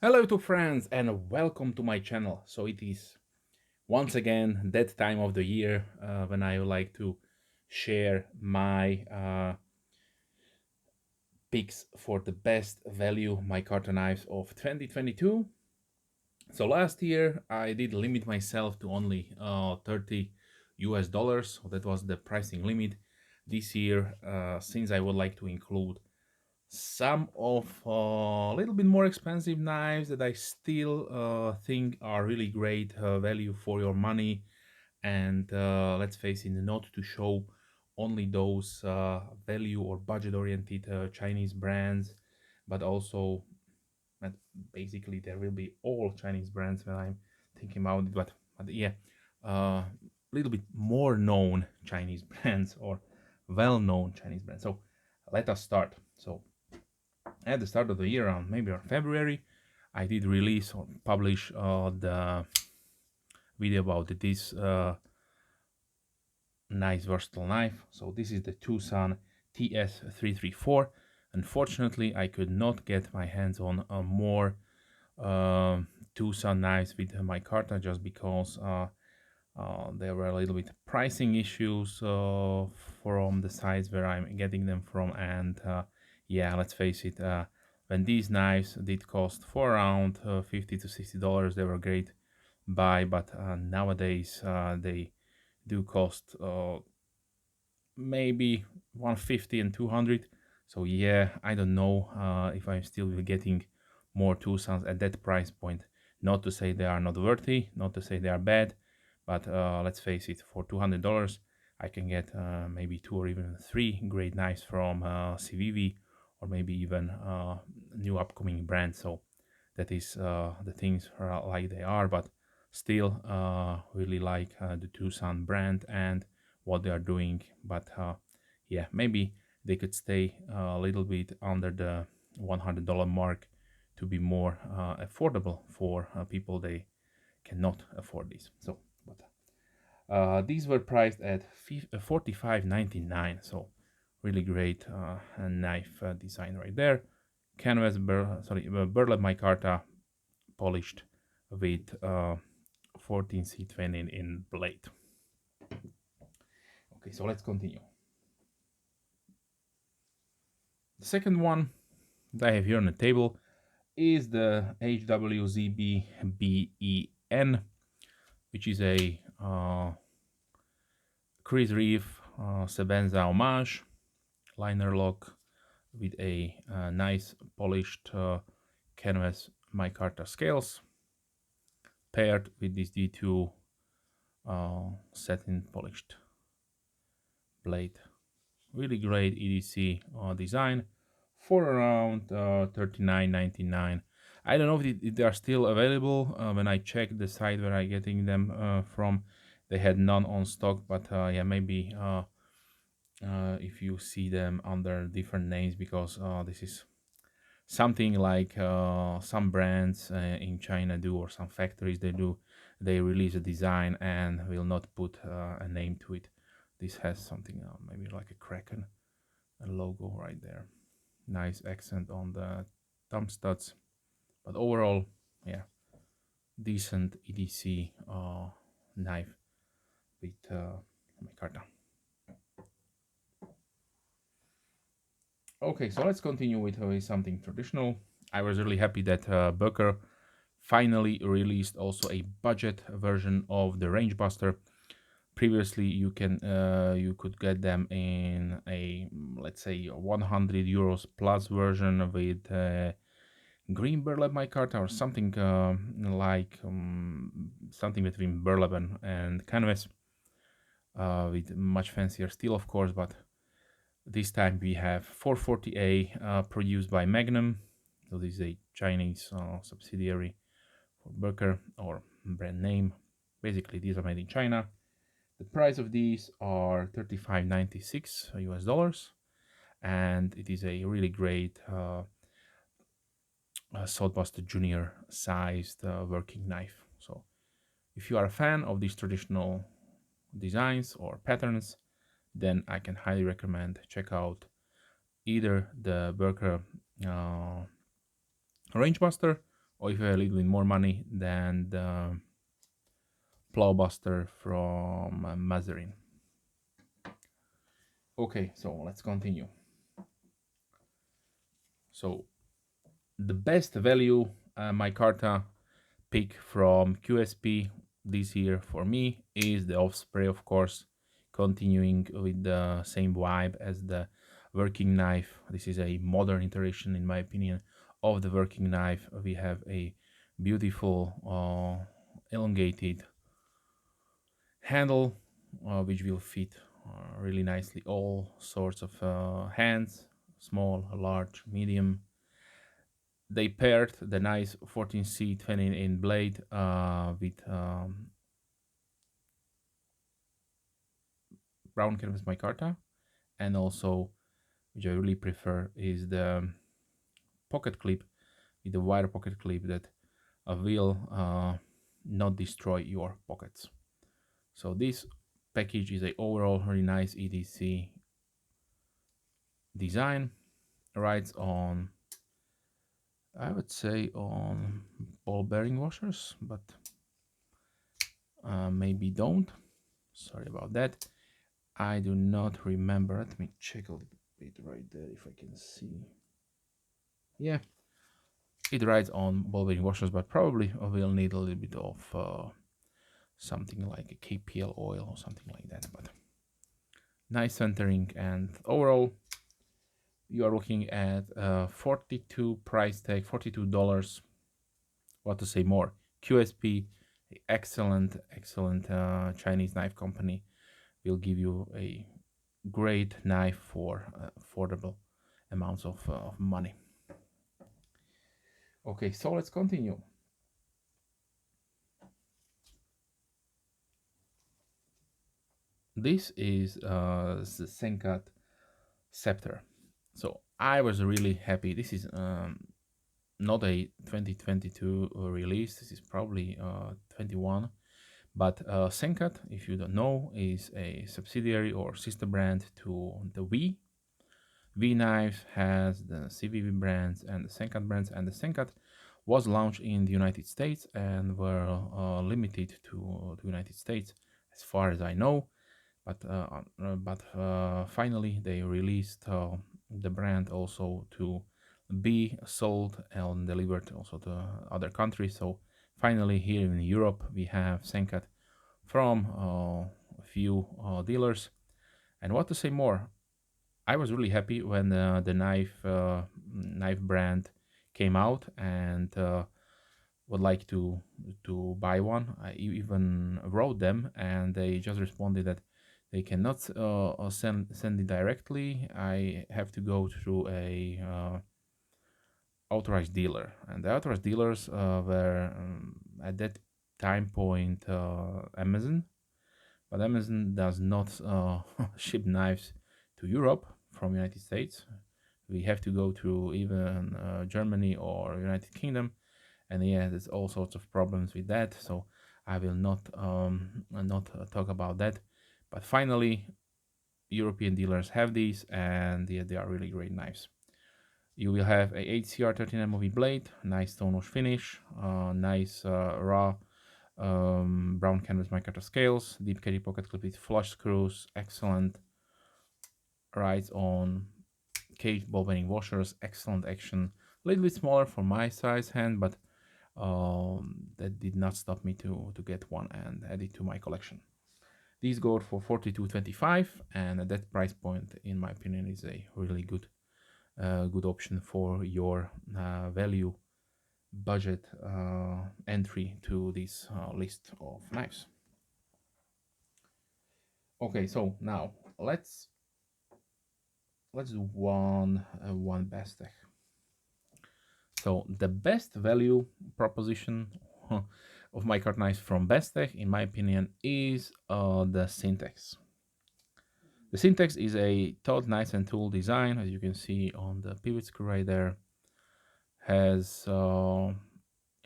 Hello to friends and welcome to my channel. So it is once again that time of the year when I would like to share my picks for the best value micarta knives of 2022. So last year I did limit myself to only 30 US dollars. So that was the pricing limit. This year, since I would like to include some of a little bit more expensive knives that I still think are really great value for your money, and let's face it, not to show only those value or budget oriented Chinese brands, but also but basically there will be all Chinese brands when I'm thinking about it, but yeah, a little bit more known Chinese brands or well-known Chinese brands. So let us start. So at the start of the year, around maybe around February, I did release or publish the video about this nice versatile knife. So this is the Tucson TS334. Unfortunately, I could not get my hands on more uh, Tucson knives with micarta just because there were a little bit pricing issues from the sites where I'm getting them from, and yeah, let's face it, when these knives did cost for around $50 to $60, they were great buy, but nowadays they do cost maybe 150 and 200. So yeah, I don't know if I'm still getting more Tucsons at that price point. Not to say they are not worthy, not to say they are bad, but let's face it, for $200 I can get maybe two or even three great knives from Civivi, or maybe even new upcoming brands. So that is the things are like they are, but still really like the Tucson brand and what they are doing. But yeah, maybe they could stay a little bit under the $100 mark to be more affordable for people they cannot afford this. So but these were priced at $45.99, so really great knife design right there. Canvas burlap micarta polished with 14C20 in blade. Okay, so let's continue. The second one that I have here on the table is the HWZB-BEN, which is a Chris Reeve Sebenza homage liner lock with a nice polished canvas micarta scales paired with this D2 satin polished blade. Really great EDC design for around $39.99. I don't know if they are still available. When I checked the site where I'm getting them from, they had none on stock, but yeah, maybe if you see them under different names, because this is something like some brands in China do, or some factories they do. They release a design and will not put a name to it. This has something maybe like a Kraken logo right there. Nice accent on the thumb studs, but overall, yeah, decent EDC knife with micarta. Okay, so let's continue with something traditional. I was really happy that Boker finally released also a budget version of the Rangebuster. Previously, you could get them in a, let's say, 100 euros plus version with green burlap micarta, or something like something between burlap and canvas, with much fancier steel, of course, but this time we have 440A produced by Magnum. So this is a Chinese subsidiary for Boker, or brand name. Basically, these are made in China. The price of these are $35.96 US dollars, and it is a really great Saltbuster Junior sized working knife. So if you are a fan of these traditional designs or patterns, then I can highly recommend check out either the Boker Rangebuster or if you have a little bit more money, than the Plowbuster from Mazarin. Okay, so let's continue. So the best value micarta pick from QSP this year for me is the Osprey, of course, continuing with the same vibe as the working knife. This is a modern iteration, in my opinion, of the working knife. We have a beautiful elongated handle, which will fit really nicely all sorts of hands, small, large, medium. They paired the nice 14C 20 in blade with brown canvas micarta, and also, which I really prefer, is the pocket clip with the wire pocket clip that will not destroy your pockets. So this package is a overall really nice EDC design. Rides on, I would say, on ball bearing washers, but maybe don't. Sorry about that. I do not remember. Let me check a little bit right there if I can see. Yeah, it rides on ball bearing washers, but probably will need a little bit of something like a KPL oil or something like that. But nice centering, and overall, you are looking at 42 price tag, $42. What to say more? QSP, excellent Chinese knife company, will give you a great knife for affordable amounts of money. Okay, so let's continue. This is the Sencut Scepter. So I was really happy. This is not a 2022 release. This is probably 21. But Sencut, if you don't know, is a subsidiary or sister brand to the V Knives has the Civivi brands and the Sencut brands, and the Sencut was launched in the United States and were limited to the United States, as far as I know. But finally, they released the brand also to be sold and delivered also to other countries. So finally, here in Europe, we have Sencut from a few dealers. And what to say more? I was really happy when the knife brand came out, and would like to buy one. I even wrote them, and they just responded that they cannot send it directly. I have to go through a authorized dealer, and the authorized dealers were at that time point Amazon, but Amazon does not ship knives to Europe from United States. We have to go to even Germany or United Kingdom, and yeah, there's all sorts of problems with that. So I will not talk about that. But finally, European dealers have these, and yeah, they are really great knives. You will have a HCR 39 movie blade, nice stone wash finish, nice raw brown canvas micarta scales, deep carry pocket clip with flush screws, excellent rides on cage ball bearing washers, excellent action. A little bit smaller for my size hand, but that did not stop me to get one and add it to my collection. These go for $42.25, and at that price point, in my opinion, is a really good option for your value budget entry to this list of knives. Okay, so now let's do one Bestech. So the best value proposition of micarta knives from Bestech, in my opinion, is the Syntex. The Syntex is a taut knife and tool design, as you can see on the pivot screw right there. Has, in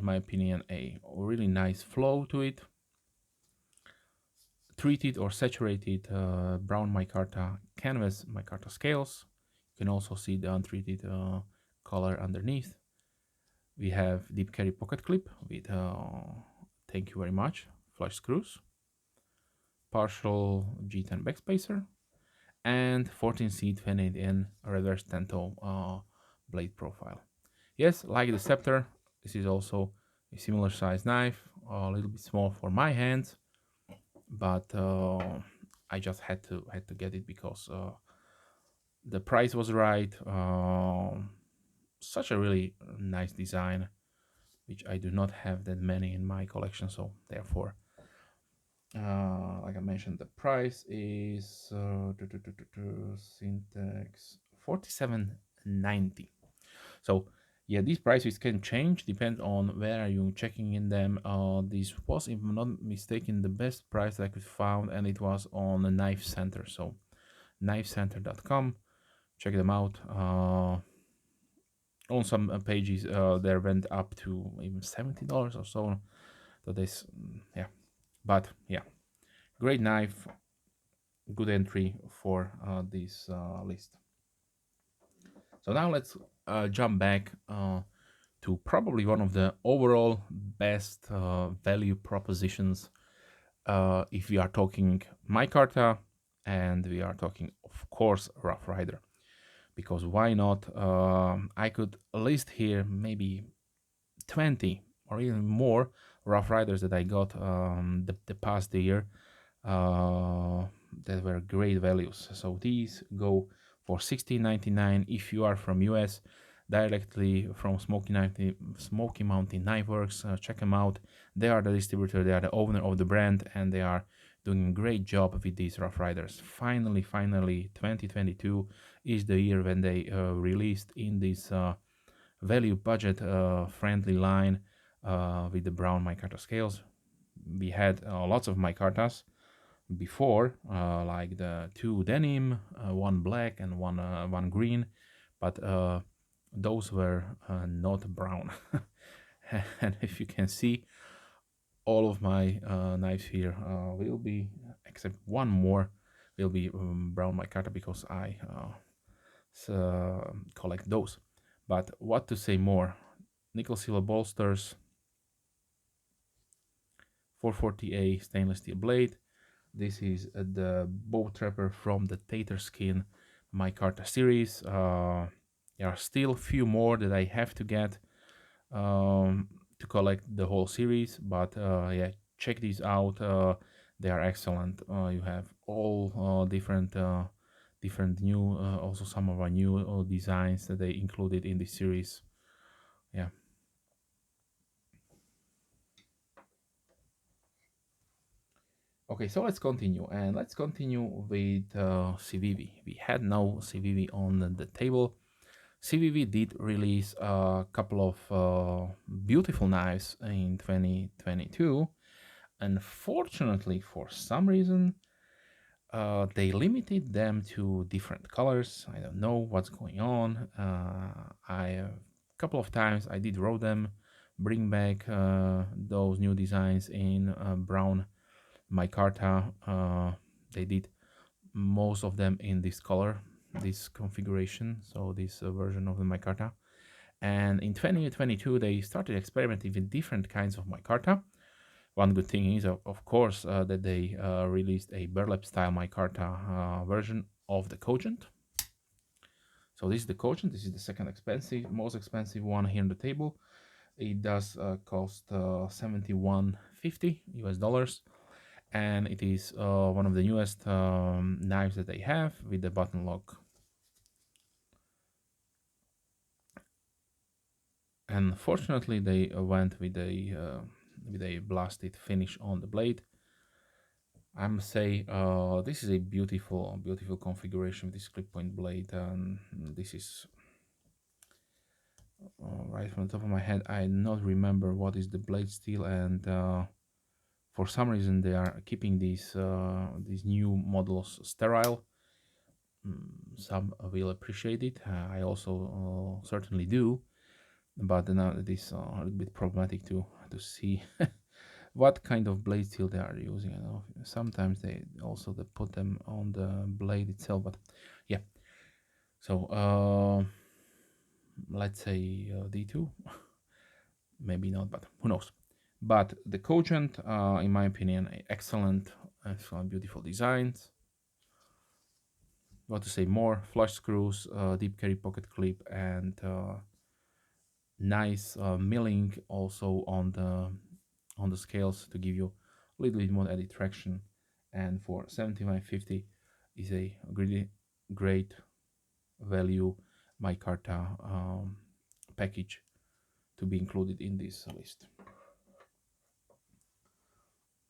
my opinion, a really nice flow to it. Treated or saturated brown micarta canvas micarta scales. You can also see the untreated color underneath. We have deep carry pocket clip with, thank you very much, flush screws, partial G10 backspacer, and 14C 28N reverse tento blade profile. Yes, like the Scepter, this is also a similar size knife, a little bit small for my hands, but I just had to get it because the price was right. Such a really nice design, which I do not have that many in my collection, so therefore, like I mentioned, the price is Syntax 47.90. So yeah, these prices can change depend on where are you checking in them. This was, if I'm not mistaken, the best price that I could find, and it was on the Knife Center. So knifecenter.com, check them out. On some pages, they went up to even $70 or so. So this, yeah, but yeah, great knife, good entry for this list. So now let's jump back to probably one of the overall best value propositions if we are talking micarta and we are talking, of course, Rough Rider. Because why not? I could list here maybe 20 or even more Rough Riders that I got the past year that were great values. So these go for $16.99 if you are from US, directly from Smoky Mountain Knife Works. Check them out. They are the distributor, they are the owner of the brand, and they are doing a great job with these Rough Riders. Finally, 2022 is the year when they released in this value budget friendly line with the brown micarta scales. We had lots of micartas before, like the two denim, one black and one green, but those were not brown. And if you can see, all of my knives here will be, except one more, will be brown micarta because I collect those. But what to say more? Nickel silver bolsters, 440A stainless steel blade. This is the bow trapper from the Tater Skin micarta series. There are still a few more that I have to get to collect the whole series, but yeah, check these out. They are excellent. You have all different new, also some of our new designs that they included in this series. Yeah. Okay, so let's continue, and let's continue with Civivi. We had no Civivi on the table. Civivi did release a couple of beautiful knives in 2022. Unfortunately, for some reason, they limited them to different colors. I don't know what's going on. A couple of times I did roll them, bring back those new designs in brown micarta. They did most of them in this color, this configuration, so this version of the micarta. And in 2022 they started experimenting with different kinds of micarta. One good thing is, of course, that they released a burlap style micarta version of the Cogent. So this is the Cogent. This is the second most expensive one here on the table. It does cost $71.50 US, and it is one of the newest knives that they have with the button lock. And fortunately, they went with a blasted finish on the blade. I must say, this is a beautiful configuration with this clip point blade, and this is right from the top of my head. I not remember what is the blade steel, and for some reason they are keeping these new models sterile. Some will appreciate it. I also certainly do, but now it is a little bit problematic to see what kind of blade steel they are using. I know sometimes they put them on the blade itself, but yeah. So let's say D2. maybe not, but who knows. But the Cogent, in my opinion, excellent, beautiful designs. What to say more? Flush screws, deep carry pocket clip, and nice milling also on the scales to give you a little bit more added traction. And for 75.50 is a really great value micarta package to be included in this list.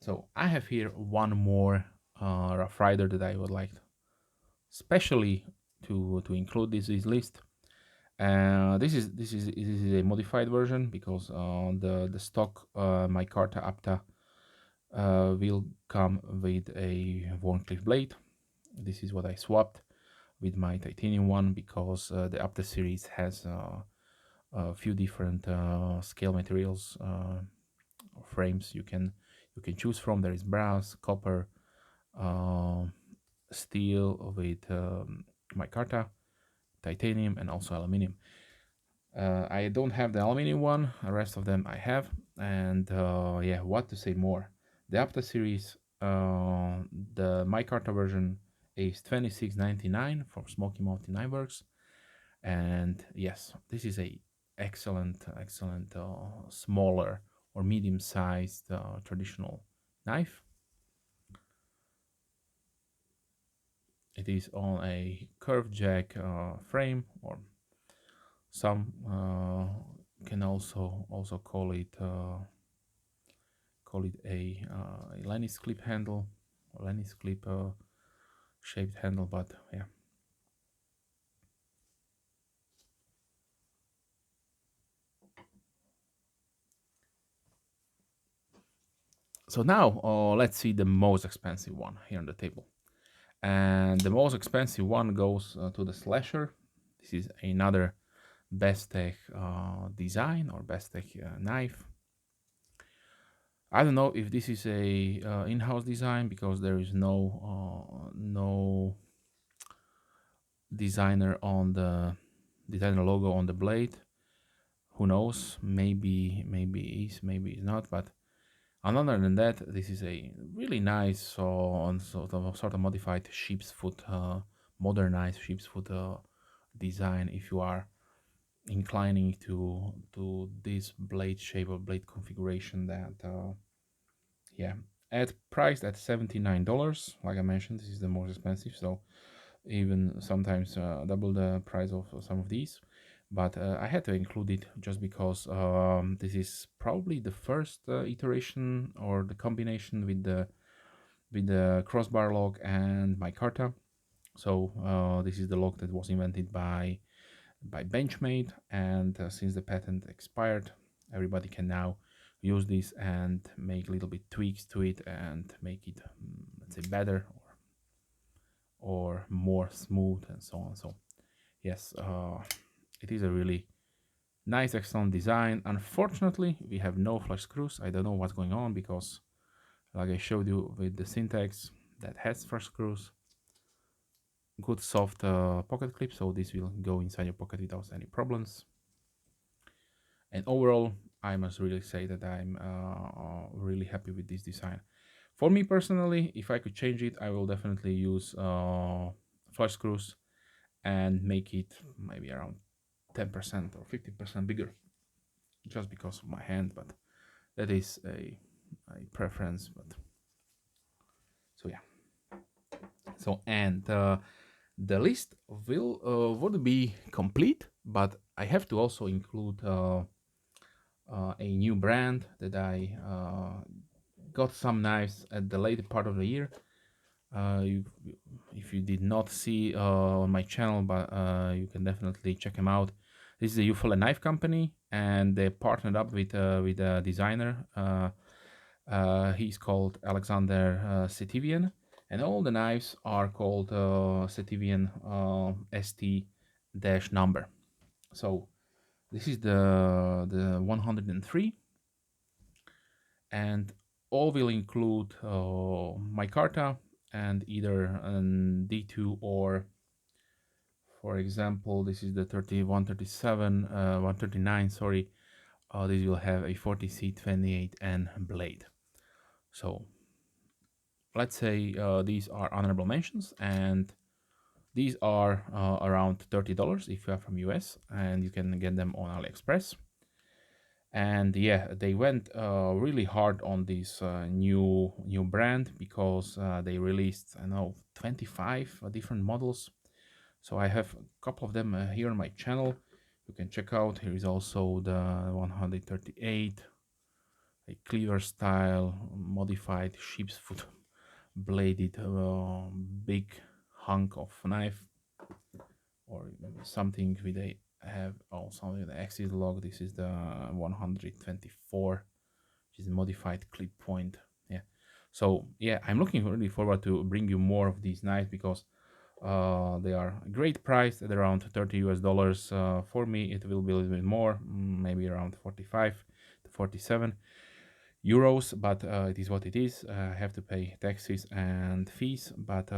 So I have here one more Rough Rider that I would like especially to include this list. This is a modified version because the stock micarta apta will come with a Warncliffe blade. This is what I swapped with my titanium one because the apta series has a few different scale materials frames you can choose from. There is brass, copper, steel with micarta, titanium, and also aluminium. I don't have the aluminium one. The rest of them I have. And yeah, what to say more? The Apta series, the micarta version is $26.99 from Smoky Mountain Kniveworks. And yes, this is a excellent smaller or medium-sized traditional knife. It is on a curved jack frame, or some can also call it a Lennis clip handle, or Lennis clip shaped handle. But yeah, so now let's see the most expensive one here on the table. And the most expensive one goes to the Slasher. This is another Bestech design or Bestech knife. I don't know if this is a in-house design because there is no designer on the designer logo on the blade. Who knows? Maybe is, maybe it's not. But other than that, this is a really nice sort of modified sheep's foot, modernized sheep's foot design. If you are inclining to this blade shape or blade configuration, that yeah, priced at $79. Like I mentioned, this is the most expensive, so even sometimes double the price of some of these. But I had to include it just because this is probably the first iteration or the combination with the crossbar lock and micarta. So this is the lock that was invented by Benchmade, and since the patent expired, everybody can now use this and make a little bit tweaks to it and make it, let's say, better or more smooth and so on. So yes, it is a really nice, excellent design. Unfortunately, we have no flush screws. I don't know what's going on because, like I showed you with the Syntax that has flush screws, good soft pocket clip, so this will go inside your pocket without any problems. And overall, I must really say that I'm really happy with this design. For me personally, if I could change it, I will definitely use flush screws and make it maybe around 10% or 15% bigger, just because of my hand. But that is a preference. But so yeah. So and the list would be complete, but I have to also include a new brand that I got some knives at the later part of the year. If you did not see on my channel, but you can definitely check them out. This is a Eufaula knife company, and they partnered up with a designer. He's called Alexander Sativian, and all the knives are called Sativian ST number. So this is the 103, and all will include micarta and either an D2 or, for example, this is the 137, 139, sorry, This will have a 40C28N blade. So let's say these are honorable mentions, and these are around $30 if you are from US, and you can get them on AliExpress. And yeah, they went really hard on this new brand, because they released, I know, 25 different models. So I have a couple of them here on my channel. You can check out. Here is also the 138, a cleaver style modified sheep's foot bladed big hunk of knife, or something with a have also the axis log. This is the 124, which is a modified clip point. Yeah, so yeah, I'm looking really forward to bring you more of these knives, because they are great priced at around 30 US dollars. For me, it will be a little bit more, maybe around 45 to 47 euros, but it is what it is. I have to pay taxes and fees, but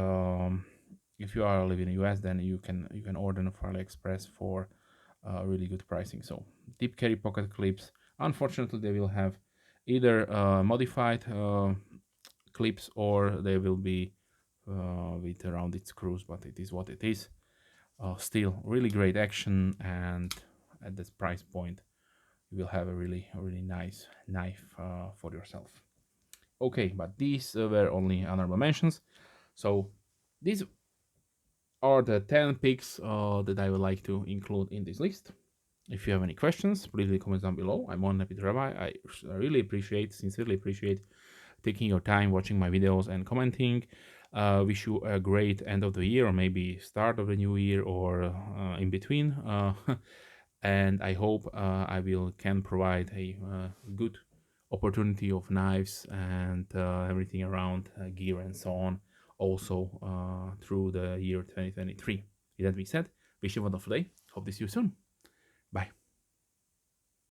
if you are living in the US, then you can order them for AliExpress for really good pricing. So deep carry pocket clips, unfortunately they will have either modified clips, or they will be with rounded screws, but it is what it is. Still really great action, and at this price point you will have a really nice knife for yourself. Okay, but these were only honorable mentions. So these are the 10 picks that I would like to include in this list. If you have any questions, please leave comments down below. I'm on happy to reply. I really sincerely appreciate taking your time watching my videos and commenting. Wish you a great end of the year, or maybe start of the new year, or in between. And I hope I can provide a good opportunity of knives and everything around gear and so on, also through the year 2023. With that being said, wish you a wonderful day. Hope to see you soon. Bye.